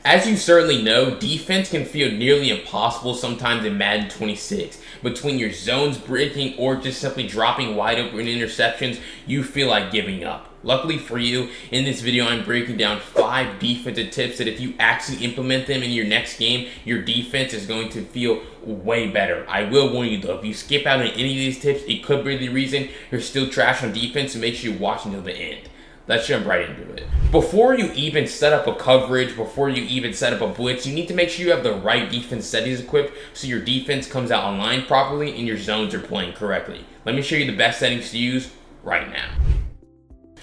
As you certainly know, defense can feel nearly impossible sometimes in Madden 26. Between your zones breaking or just simply dropping wide open interceptions, you feel like giving up. Luckily for you, in this video I'm breaking down 5 defensive tips that if you actually implement them in your next game, your defense is going to feel way better. I will warn you though, if you skip out on any of these tips, it could be the reason you're still trash on defense, so make sure you watch until the end. Let's jump right into it. Before you even set up a coverage, before you even set up a blitz, you need to make sure you have the right defense settings equipped so your defense comes out online properly and your zones are playing correctly. Let me show you the best settings to use right now.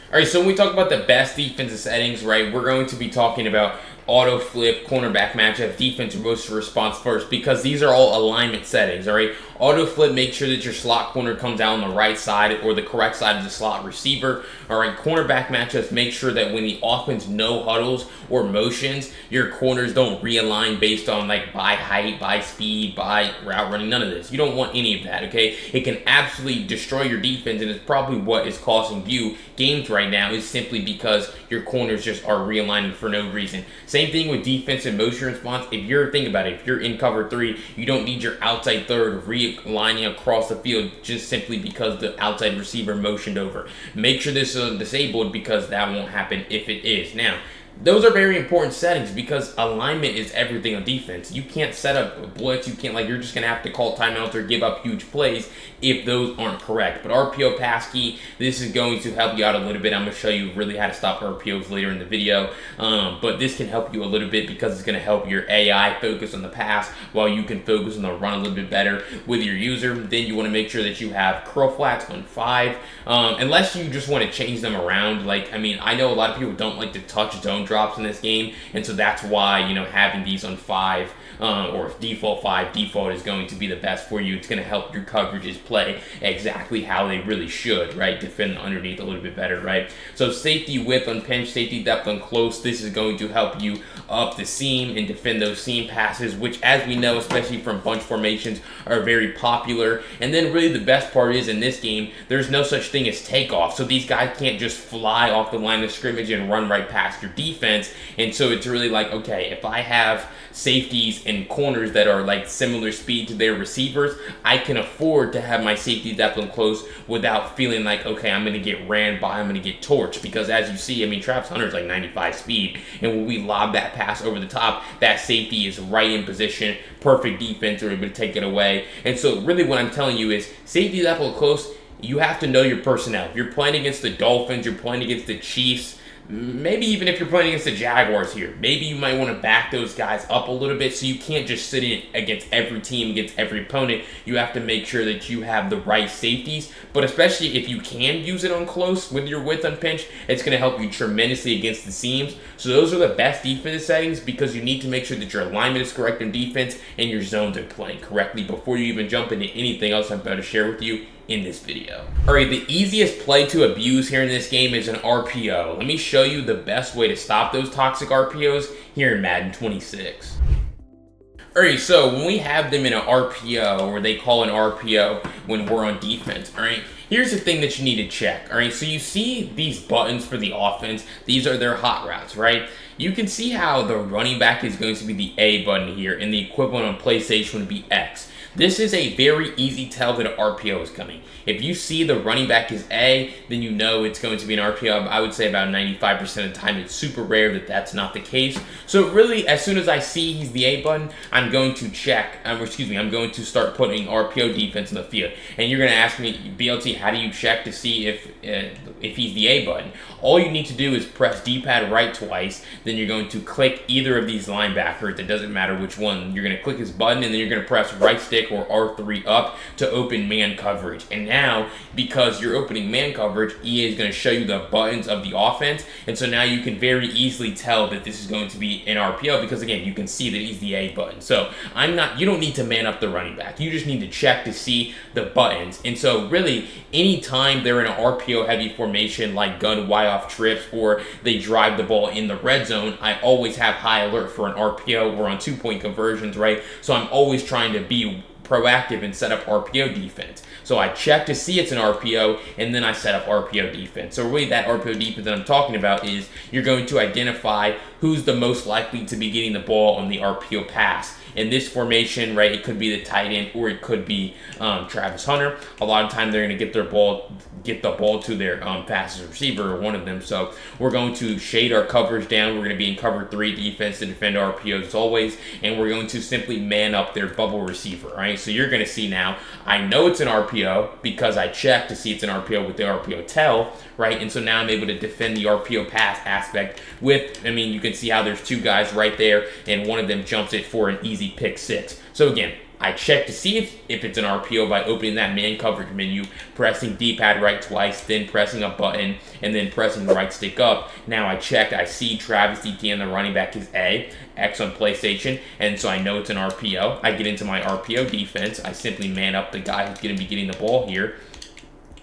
Alright, so when we talk about the best defensive settings, right, we're going to be talking about auto flip, cornerback matchup, defense motion response first, because these are all alignment settings, alright? Auto flip, make sure that your slot corner comes out on the right side or the correct side of the slot receiver. Alright, cornerback matchups, make sure that when the offense no huddles or motions, your corners don't realign based on like by height, by speed, by route running, none of this. You don't want any of that, okay? It can absolutely destroy your defense, and it's probably what is costing you games right now, is simply because your corners just are realigning for no reason. Same thing with defensive motion response. If you're, think about it, if you're in cover 3, you don't need your outside third realigning across the field just simply because the outside receiver motioned over. Make sure this is disabled because that won't happen if it is. Now, those are very important settings because alignment is everything on defense. You can't set up a blitz. You can't, like, you're just going to have to call timeouts or give up huge plays if those aren't correct. But RPO pass key, this is going to help you out a little bit. I'm going to show you really how to stop RPOs later in the video. But this can help you a little bit because it's going to help your AI focus on the pass while you can focus on the run a little bit better with your user. Then you want to make sure that you have curl flats on 5. Unless you just want to change them around. Like, I mean, I know a lot of people don't like to touch zone drops in this game, and so that's why, you know, having these on 5 or default 5 default is going to be the best for you. It's going to help your coverages play exactly how they really should, right? Defend underneath a little bit better, right? So safety width on pinch, safety depth on close, this is going to help you up the seam and defend those seam passes, which, as we know, especially from bunch formations, are very popular. And then really the best part is, in this game, there's no such thing as takeoff, so these guys can't just fly off the line of scrimmage and run right past your defense. And so it's really like, okay, if I have safeties and corners that are like similar speed to their receivers, I can afford to have my safety depth on close without feeling like, okay, I'm going to get ran by, I'm going to get torched. Because as you see, I mean, Travis Hunter's like 95 speed, and when we lob that pass over the top, that safety is right in position, perfect defense, or able to take it away. And so really what I'm telling you is safety depth on close, you have to know your personnel. If you're playing against the Dolphins, you're playing against the Chiefs, maybe even if you're playing against the Jaguars here, maybe you might want to back those guys up a little bit, so you can't just sit in against every team, against every opponent. You have to make sure that you have the right safeties, but especially if you can use it on close with your width on pinch, it's going to help you tremendously against the seams. So those are the best defensive settings because you need to make sure that your alignment is correct in defense and your zones are playing correctly before you even jump into anything else I'm about to share with you in this video. Alright, the easiest play to abuse here in this game is an RPO. Let me show you the best way to stop those toxic RPOs here in Madden 26. Alright, so when we have them in an RPO, or they call an RPO when we're on defense, alright, here's the thing that you need to check, alright? So you see these buttons for the offense, these are their hot routes, right? You can see how the running back is going to be the A button here, and the equivalent on PlayStation would be X. This is a very easy tell that an RPO is coming. If you see the running back is A, then you know it's going to be an RPO. I would say about 95% of the time. It's super rare that that's not the case. So really, as soon as I see he's the A button, I'm going to check, I'm going to start putting RPO defense in the field. And you're going to ask me, BLT, how do you check to see if he's the A button? All you need to do is press D-pad right twice, then you're going to click either of these linebackers. It doesn't matter which one. You're going to click his button, and then you're going to press right stick or R3 up to open man coverage. And now, because you're opening man coverage, EA is going to show you the buttons of the offense, and so now you can very easily tell that this is going to be an RPO because, again, you can see that he's the A button. So you don't need to man up the running back. You just need to check to see the buttons. And so really, anytime they're in an RPO heavy formation like gun Y-off trips or they drive the ball in the red zone, I always have high alert for an RPO. We're on 2-point conversions, right? So I'm always trying to be proactive and set up RPO defense. So I check to see it's an RPO, and then I set up RPO defense. So really that RPO defense that I'm talking about is you're going to identify who's the most likely to be getting the ball on the RPO pass. In this formation, right, it could be the tight end or it could be Travis Hunter. A lot of time they're going to get the ball to their fastest receiver or one of them. So we're going to shade our coverage down. We're going to be in cover 3 defense to defend RPOs as always, and we're going to simply man up their bubble receiver, right? So you're going to see now, I know it's an RPO because I checked to see it's an RPO with the RPO tell, right? And so now I'm able to defend the RPO pass aspect with, I mean, you can see how there's 2 guys right there, and one of them jumps it for an easy pick 6. So again, I check to see if it's an RPO by opening that man coverage menu, pressing D-pad right twice, then pressing a button, and then pressing the right stick up. Now I checked, I see Travis Etienne, the running back, is X on PlayStation, and so I know it's an RPO. I get into my RPO defense. I simply man up the guy who's going to be getting the ball here.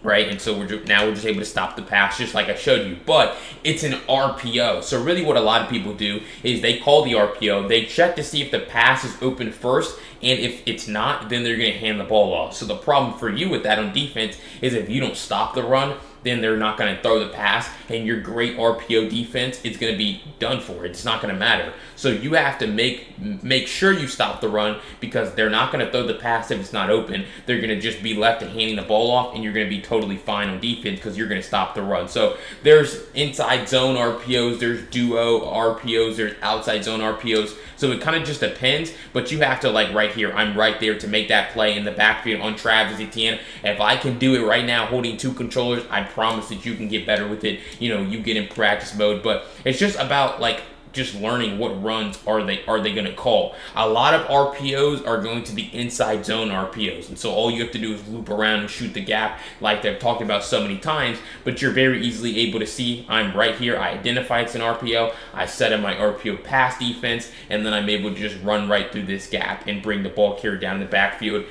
Right, and so we're just able to stop the pass just like I showed you, but it's an RPO. So really what a lot of people do is they call the RPO, they check to see if the pass is open first, and if it's not, then they're going to hand the ball off. So the problem for you with that on defense is if you don't stop the run, then they're not going to throw the pass, and your great RPO defense is going to be done for. It's not going to matter. So you have to make sure you stop the run, because they're not going to throw the pass if it's not open. They're going to just be left to handing the ball off, and you're going to be totally fine on defense because you're going to stop the run. So there's inside zone RPOs, there's duo RPOs, there's outside zone RPOs. So it kind of just depends, but you have to, like right here, I'm right there to make that play in the backfield on Travis Etienne. If I can do it right now holding 2 controllers, I promise that you can get better with it. You know, you get in practice mode, but it's just about like just learning what runs are they going to call. A lot of RPOs are going to be inside zone RPOs, and so all you have to do is loop around and shoot the gap like they've talked about so many times, but you're very easily able to see I'm right here. I identify it's an RPO, I set in my RPO pass defense, and then I'm able to just run right through this gap and bring the ball carrier down the backfield.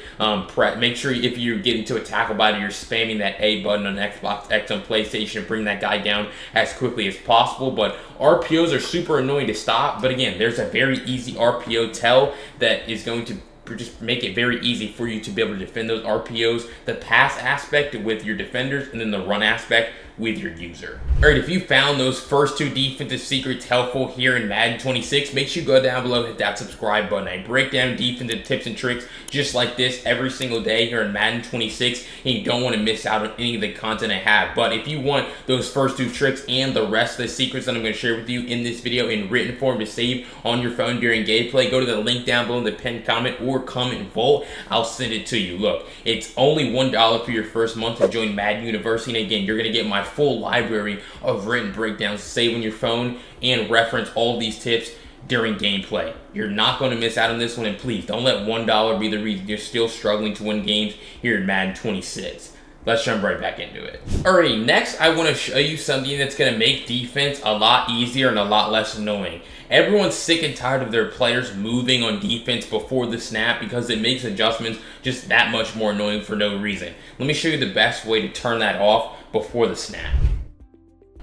Make sure if you get into a tackle body, you're spamming that A button on Xbox X on PlayStation, bring that guy down as quickly as possible. But RPOs are super annoying to stop, but again, there's a very easy RPO tell that is going to just make it very easy for you to be able to defend those RPOs, the pass aspect with your defenders, and then the run aspect with your user. Alright, if you found those first 2 defensive secrets helpful here in Madden 26, make sure you go down below and hit that subscribe button. I break down defensive tips and tricks just like this every single day here in Madden 26, and you don't want to miss out on any of the content I have. But if you want those first 2 tricks and the rest of the secrets that I'm going to share with you in this video in written form to save on your phone during gameplay, go to the link down below in the pinned comment or comment Volt. I'll send it to you. Look, it's only $1 for your first month to join Madden University, and again, you're going to get my full library of written breakdowns to save on your phone and reference all of these tips during gameplay. You're not going to miss out on this one, and please don't let $1 be the reason you're still struggling to win games here in Madden 26. Let's jump right back into it. Alrighty, next I want to show you something that's going to make defense a lot easier and a lot less annoying. Everyone's sick and tired of their players moving on defense before the snap because it makes adjustments just that much more annoying for no reason. Let me show you the best way to turn that off before the snap.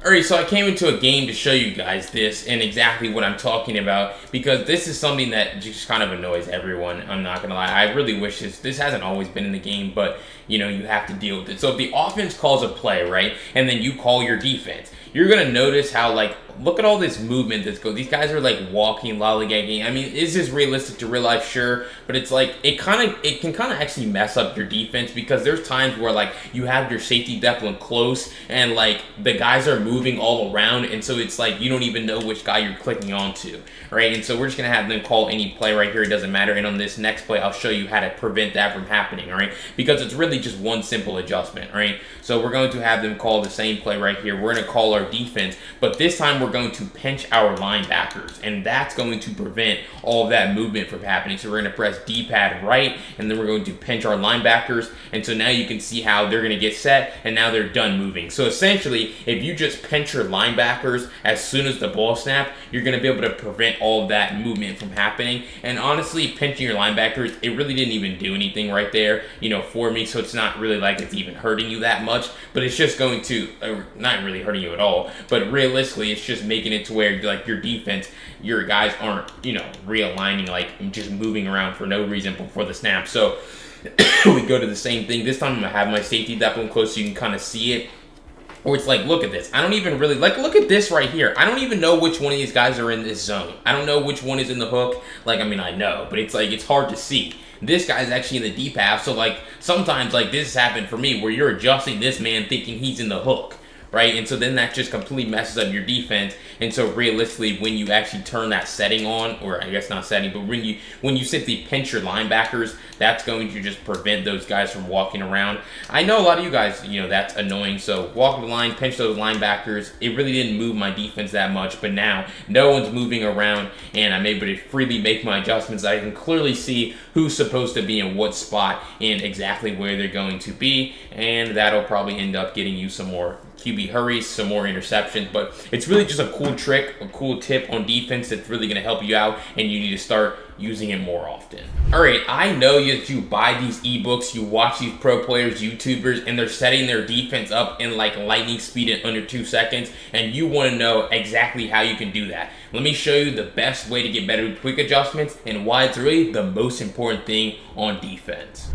Alright, so I came into a game to show you guys this and exactly what I'm talking about, because this is something that just kind of annoys everyone. I'm not gonna lie, I really wish this hasn't always been in the game, but you know, you have to deal with it. So if the offense calls a play, right, and then you call your defense, you're gonna notice how, like, look at all this movement that's going. These guys are like walking, lollygagging. I mean, is this realistic to real life? Sure, but it's like it can kind of actually mess up your defense, because there's times where like you have your safety depth one close and like the guys are moving all around, and so it's like you don't even know which guy you're clicking onto, right? And so we're just gonna have them call any play right here. It doesn't matter. And on this next play, I'll show you how to prevent that from happening, all right? Because it's really just one simple adjustment, right? So we're going to have them call the same play right here. We're gonna call our defense, but this time we're going to pinch our linebackers, and that's going to prevent all of that movement from happening. So we're going to press D-pad right, and then we're going to pinch our linebackers, and so now you can see how they're going to get set, and now they're done moving. So essentially, if you just pinch your linebackers as soon as the ball snap, you're going to be able to prevent all of that movement from happening. And honestly, pinching your linebackers, it really didn't even do anything right there, you know, for me, so it's not really like it's even hurting you that much, but it's just going to, not really hurting you at all, but realistically, it's just making it to where like your defense, your guys aren't, you know, realigning, like just moving around for no reason before the snap. So we go to the same thing. This time I'm gonna have my safety depth one close so you can kind of see it. Or it's like, look at this. I don't even really, like, look at this right here. I don't even know which one of these guys are in this zone. I don't know which one is in the hook. Like, I mean, I know, but it's like, it's hard to see. This guy's actually in the deep half. So, like, sometimes, like, this has happened for me where you're adjusting this man thinking he's in the hook, right? And so then that just completely messes up your defense. And so realistically, when you actually turn that setting on, or I guess not setting, but when you simply pinch your linebackers, that's going to just prevent those guys from walking around. I know a lot of you guys, that's annoying. So walk the line, pinch those linebackers. It really didn't move my defense that much, but now no one's moving around and I'm able to freely make my adjustments. I can clearly see who's supposed to be in what spot and exactly where they're going to be. And that'll probably end up getting you some more QB hurries, some more interceptions, but it's really just a cool trick, a cool tip on defense that's really going to help you out, and you need to start using it more often. All right, I know that you buy these ebooks, you watch these pro players, YouTubers, and they're setting their defense up in like lightning speed in under 2 seconds, and you want to know exactly how you can do that. Let me show you the best way to get better with quick adjustments and why it's really the most important thing on defense.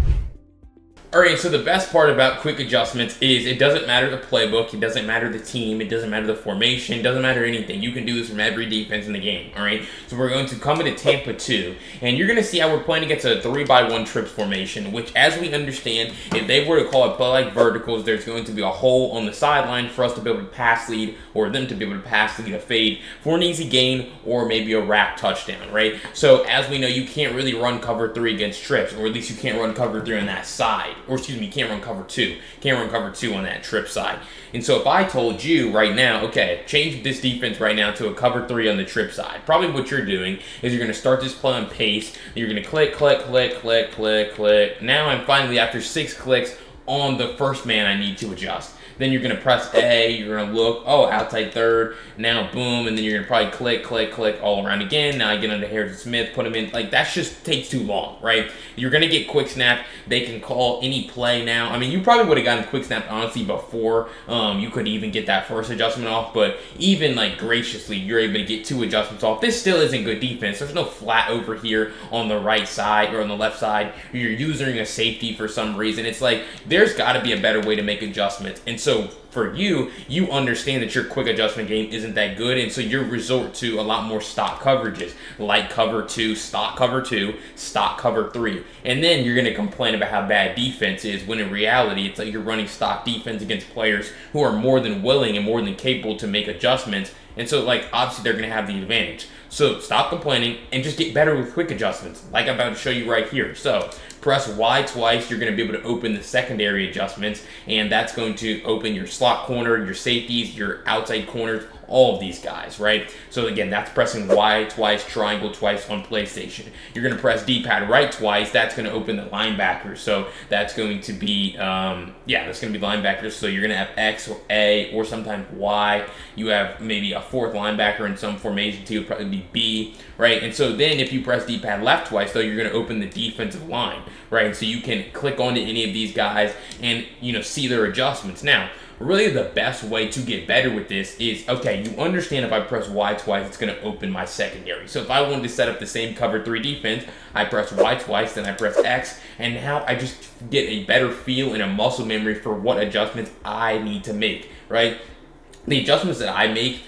Alright, so the best part about quick adjustments is it doesn't matter the playbook, it doesn't matter the team, it doesn't matter the formation, it doesn't matter anything. You can do this from every defense in the game, alright? So we're going to come into Tampa 2, and you're going to see how we're playing against a 3-by-1 trips formation, which, as we understand, if they were to call it play like verticals, there's going to be a hole on the sideline for us to be able to pass lead, or them to be able to pass lead a fade for an easy gain, or maybe a rack touchdown, right? So as we know, you can't really run cover 3 against trips, or at least you can't run cover 3 on that side. Or excuse me, can't run cover 2. Can't run cover 2 on that trip side. And so if I told you right now, okay, change this defense right now to a cover 3 on the trip side, probably what you're doing is you're going to start this play on pace. You're going to click, click, click, click, click, click. Now I'm finally, after 6 clicks, on the first man I need to adjust. Then you're going to press A, you're going to look, oh, outside third, now boom, and then you're going to probably click, click, click all around again. Now I get under Harrison Smith, put him in. Like, that just takes too long, right? You're going to get quick snap. They can call any play now. I mean, you probably would have gotten quick snap, honestly, before you could even get that first adjustment off, but even, like, graciously, you're able to get 2 adjustments off. This still isn't good defense. There's no flat over here on the right side or on the left side. You're using a safety for some reason. It's like, there's got to be a better way to make adjustments. And so for you understand that your quick adjustment game isn't that good, and so you resort to a lot more stock coverages, like cover 2, stock cover 2, stock cover 3. And then you're going to complain about how bad defense is, when in reality, it's like you're running stock defense against players who are more than willing and more than capable to make adjustments. And so, like, obviously they're going to have the advantage. So stop complaining and just get better with quick adjustments, like I'm about to show you right here. So press Y twice, you're going to be able to open the secondary adjustments, and that's going to open your slot corner, your safeties, your outside corners, all of these guys, right? So again, that's pressing Y twice, triangle twice on PlayStation. You're going to press D-pad right twice, that's going to open the linebackers. So that's going to be, that's going to be linebackers. So you're going to have X or A or sometimes Y. You have maybe a 4th linebacker in some formation too, probably be B, right? And so then if you press D-pad left twice, though, you're going to open the defensive line, right? So you can click onto any of these guys and, see their adjustments. Now, really the best way to get better with this is, okay, you understand if I press Y twice, it's going to open my secondary. So if I wanted to set up the same cover 3 defense, I press Y twice, then I press X, and now I just get a better feel and a muscle memory for what adjustments I need to make, right? The adjustments that I make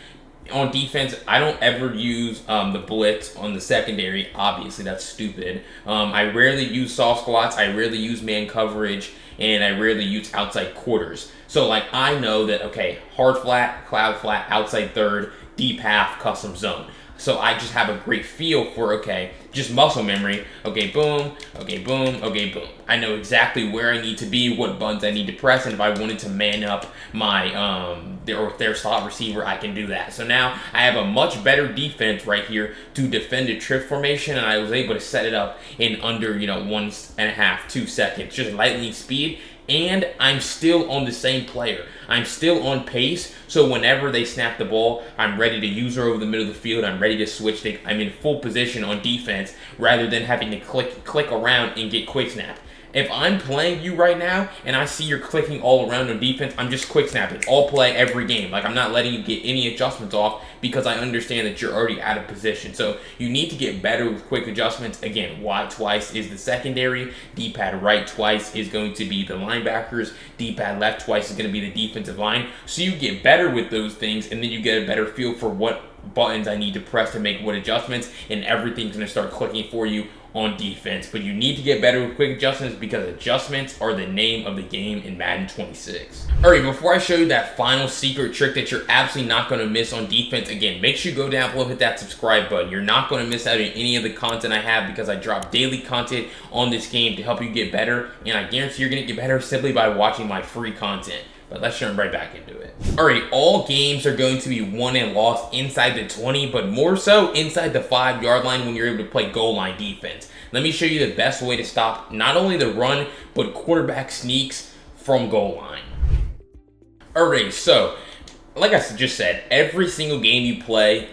on defense, I don't ever use the blitz on the secondary. Obviously, that's stupid. I rarely use soft squats. I rarely use man coverage, and I rarely use outside quarters. So, like, I know that, okay, hard flat, cloud flat, outside third, deep half, custom zone. So I just have a great feel for, okay, just muscle memory. Okay, boom, okay, boom, okay, boom. I know exactly where I need to be, what buttons I need to press, and if I wanted to man up my their slot receiver, I can do that. So now I have a much better defense right here to defend a trip formation, and I was able to set it up in under 1.5, 2 seconds, just lightning speed. And I'm still on the same player. I'm still on pace, so whenever they snap the ball, I'm ready to use her over the middle of the field. I'm ready to switch. I'm in full position on defense rather than having to click around and get quick snap. If I'm playing you right now and I see you're clicking all around on defense, I'm just quick snapping all play every game. Like, I'm not letting you get any adjustments off because I understand that you're already out of position. So you need to get better with quick adjustments. Again, Y twice is the secondary, D-pad right twice is going to be the linebackers, D-pad left twice is going to be the defensive line. So you get better with those things, and then you get a better feel for what buttons I need to press to make what adjustments, and everything's going to start clicking for you on defense. But you need to get better with quick adjustments because adjustments are the name of the game in Madden 26. Alright, before I show you that final secret trick that you're absolutely not going to miss on defense, again, make sure you go down below and hit that subscribe button. You're not going to miss out on any of the content I have because I drop daily content on this game to help you get better, and I guarantee you're going to get better simply by watching my free content. But let's jump right back into it. Alright, all games are going to be won and lost inside the 20, but more so inside the 5-yard line when you're able to play goal line defense. Let me show you the best way to stop not only the run, but quarterback sneaks from goal line. Alright, so like I just said, every single game you play,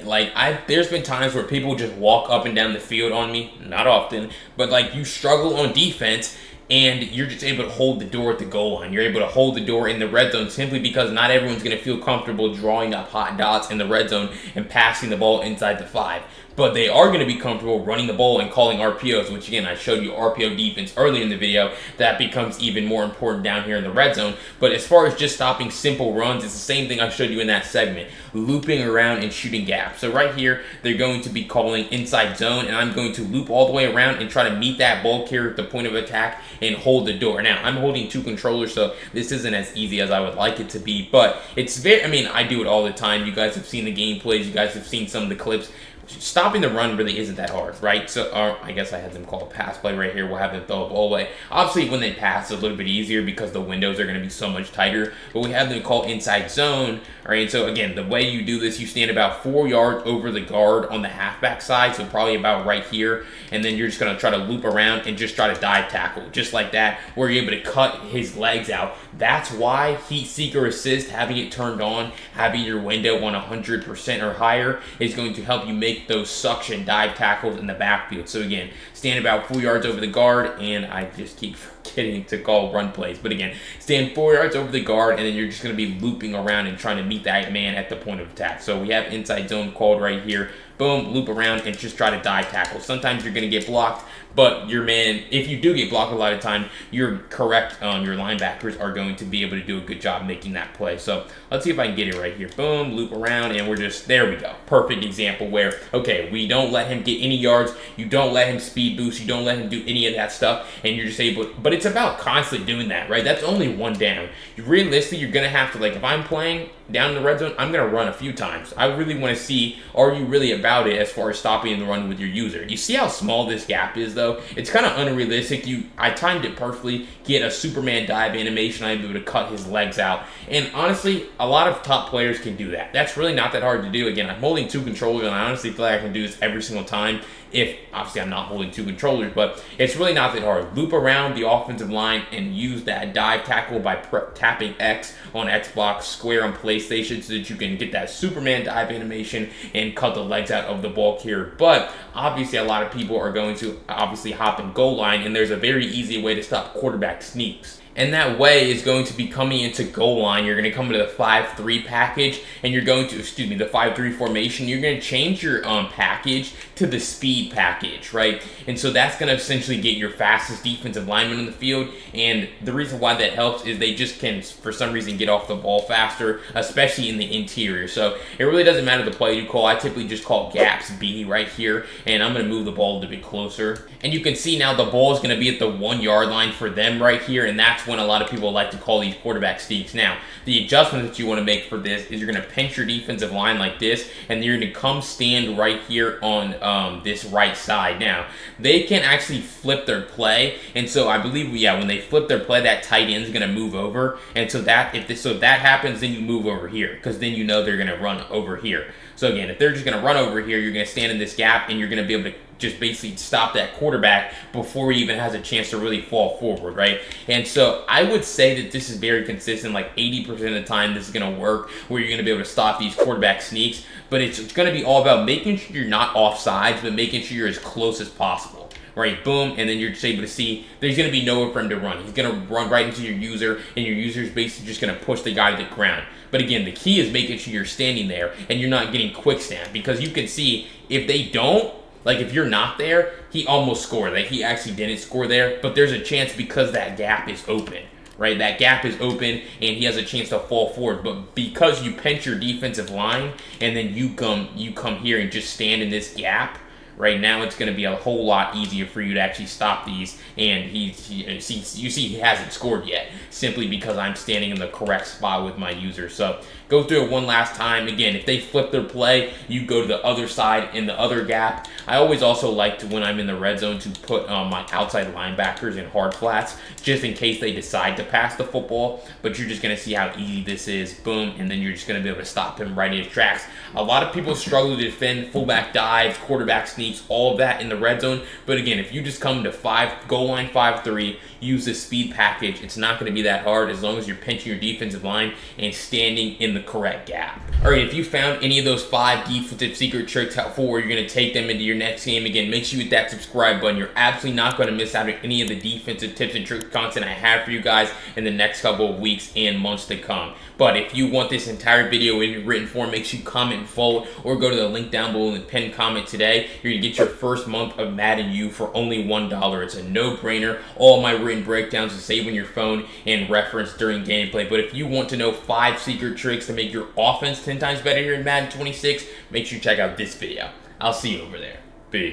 there's been times where people just walk up and down the field on me, not often, but like you struggle on defense, and you're just able to hold the door at the goal line. You're able to hold the door in the red zone simply because not everyone's going to feel comfortable drawing up hot dots in the red zone and passing the ball inside the 5. But they are going to be comfortable running the ball and calling RPOs, which again, I showed you RPO defense earlier in the video. That becomes even more important down here in the red zone. But as far as just stopping simple runs, it's the same thing I showed you in that segment. Looping around and shooting gaps. So right here, they're going to be calling inside zone, and I'm going to loop all the way around and try to meet that ball carrier at the point of attack and hold the door. Now, I'm holding 2 controllers, so this isn't as easy as I would like it to be, but it's very, I do it all the time. You guys have seen the gameplays. You guys have seen some of the clips. Stopping the run really isn't that hard, right? So I guess I had them call a pass play right here. We'll have them throw a ball away. Obviously, when they pass, it's a little bit easier because the windows are going to be so much tighter. But we have them call inside zone, all right? So again, the way you do this, you stand about 4 yards over the guard on the halfback side, so probably about right here. And then you're just going to try to loop around and just try to dive tackle, just like that, where you're able to cut his legs out. That's why Heat Seeker Assist, having it turned on, having your window on 100% or higher, is going to help you make those suction dive tackles in the backfield. So again, stand about 4 yards over the guard, and I just keep forgetting to call run plays. But again, stand 4 yards over the guard, and then you're just going to be looping around and trying to meet that man at the point of attack. So we have inside zone called right here. Boom, loop around and just try to dive tackle. Sometimes you're going to get blocked, but your man, if you do get blocked a lot of time, you're correct. Your linebackers are going to be able to do a good job making that play. So let's see if I can get it right here. Boom, loop around, and we're just, there we go. Perfect example where, okay, we don't let him get any yards. You don't let him speed boost. You don't let him do any of that stuff, and you're just able, but it's about constantly doing that, right? That's only one down. Realistically, you're going to have to, like, if I'm playing down in the red zone, I'm going to run a few times. I really want to see, are you really about it as far as stopping the run with your user? You see how small this gap is, though? It's kind of unrealistic. I timed it perfectly, get a Superman dive animation, I'm able to cut his legs out. And honestly, a lot of top players can do that. That's really not that hard to do. Again, I'm holding 2 controllers, and I honestly feel like I can do this every single time. If, obviously, I'm not holding 2 controllers, but it's really not that hard. Loop around the offensive line and use that dive tackle by tapping X on Xbox, square on PlayStation, so that you can get that Superman dive animation and cut the legs out of the ball carrier. But obviously, a lot of people are going to obviously hop in goal line, and there's a very easy way to stop quarterback sneaks. And that way is going to be coming into goal line. You're going to come into the 5-3 package, and you're going to, the 5-3 formation. You're going to change your package to the speed package, right? And so that's going to essentially get your fastest defensive lineman in the field. And the reason why that helps is they just can, for some reason, get off the ball faster, especially in the interior. So it really doesn't matter the play you call. I typically just call gaps B right here, and I'm going to move the ball a little bit closer. And you can see now the ball is going to be at the 1 yard line for them right here, and that's when a lot of people like to call these quarterback sneaks. Now, the adjustment that you want to make for this is you're going to pinch your defensive line like this, and you're going to come stand right here on this right side. Now, they can actually flip their play, and so I believe, when they flip their play, that tight end is going to move over, and so that if that happens, then you move over here, because then you know they're going to run over here. So again, if they're just going to run over here, you're going to stand in this gap, and you're going to be able to just basically stop that quarterback before he even has a chance to really fall forward, right? And so I would say that this is very consistent. Like 80% of the time, this is going to work where you're going to be able to stop these quarterback sneaks. But it's going to be all about making sure you're not offsides, but making sure you're as close as possible. right? Boom, and then you're just able to see there's going to be nowhere for him to run. He's going to run right into your user, and your user is basically just going to push the guy to the ground. But again, the key is making sure you're standing there and you're not getting quick snap, because you can see if they don't, like if you're not there, he almost scored. Like he actually didn't score there, but there's a chance because that gap is open, right? That gap is open and he has a chance to fall forward. But because you pinch your defensive line and then you come here and just stand in this gap, right now it's going to be a whole lot easier for you to actually stop these. And you see he hasn't scored yet, simply because I'm standing in the correct spot with my user. So go through it one last time. Again, if they flip their play, you go to the other side in the other gap. I always also like to, when I'm in the red zone, to put my outside linebackers in hard flats, just in case they decide to pass the football. But you're just going to see how easy this is. Boom, and then you're just going to be able to stop him right in his tracks. A lot of people struggle to defend fullback dives, quarterback sneaks, all of that in the red zone. But again, if you just come to goal line 5-3, use the speed package, it's not going to be that hard as long as you're pinching your defensive line and standing in the correct gap. All right, if you found any of those 5 defensive secret tricks helpful, or you're going to take them into your next game, again, make sure you hit that subscribe button. You're absolutely not going to miss out on any of the defensive tips and tricks content I have for you guys in the next couple of weeks and months to come. But if you want this entire video in written form, make sure you comment and follow, or go to the link down below in the pinned comment today. You're going to get your first month of Madden U for only $1. It's a no-brainer. All my written breakdowns to save on your phone and reference during gameplay. But if you want to know 5 secret tricks to make your offense 10 times better here in Madden 26, make sure you check out this video. I'll see you over there. Peace.